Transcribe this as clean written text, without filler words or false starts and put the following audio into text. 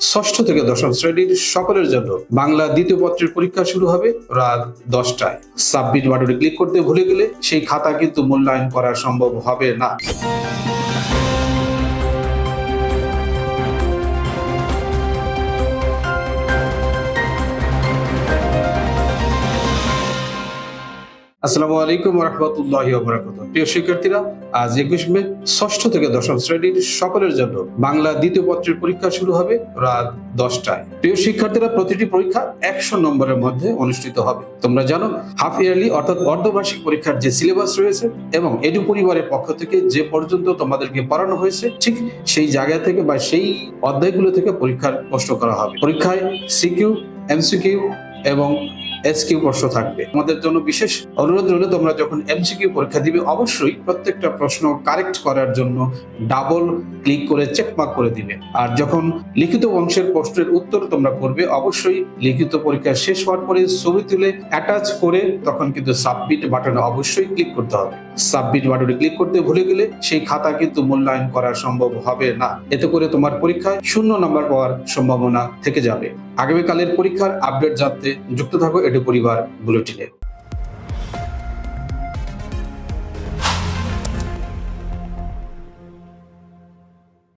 ষষ্ঠ থেকে দশম শ্রেণীর সকলের জন্য বাংলা দ্বিতীয় পত্রের পরীক্ষা শুরু হবে রাত 10টায়। সাবমিট বাটনে ক্লিক করতে ভুলে গেলে সেই খাতা কিন্তু মূল্যায়ন করা সম্ভব হবে না। আসসালামু আলাইকুম ওয়া রাহমাতুল্লাহি ওয়া বারাকাতুহু। প্রিয় শিক্ষার্থীরা, আজ 21 মে ষষ্ঠ থেকে দশম শ্রেণীর সকলের জন্য বাংলা দ্বিতীয় পত্রের পরীক্ষা শুরু হবে রাত 10টায়। প্রিয় শিক্ষার্থীরা, প্রতিটি পরীক্ষা 100 নম্বরের মধ্যে অনুষ্ঠিত হবে। তোমরা জানো, হাফ ইয়ারলি অর্থাৎ অর্ধবার্ষিক পরীক্ষার যে সিলেবাস রয়েছে এবং এডু পরিবারের পক্ষ থেকে যে পর্যন্ত তোমাদেরকে পড়ানো হয়েছে, ঠিক সেই জায়গা থেকে বা সেই অধ্যায়গুলো থেকে পরীক্ষার প্রশ্ন করা হবে। পরীক্ষায় সিকিউ, এমসিকিউ এবং এসকিউ প্রশ্ন থাকবে। তোমাদের জন্য বিশেষ অনুরোধ রইল, তোমরা যখন এমসিকিউ পরীক্ষা দিবে অবশ্যই প্রত্যেকটা প্রশ্ন কারেক্ট করার জন্য ডাবল ক্লিক করে চেকমার্ক করে দিবে। আর যখন লিখিত অংশের প্রশ্নের উত্তর তোমরা করবে, অবশ্যই লিখিত পরীক্ষা শেষ হওয়ার পরে ছবি তুলে অ্যাটাচ করে তখন কিন্তু সাবমিট বাটনে অবশ্যই ক্লিক করতে হবে। সাবমিট বাটনে ক্লিক করতে ভুলে গেলে সেই খাতা কিন্তু মূল্যায়ন করা সম্ভব হবে না। এতে করে তোমার পরীক্ষায় 0 নম্বর পাওয়ার সম্ভাবনা থেকে যাবে। আগামীকালের পরীক্ষার আপডেট জানতে যুক্ত থাকো এডু পরিবার বুলেটিনে।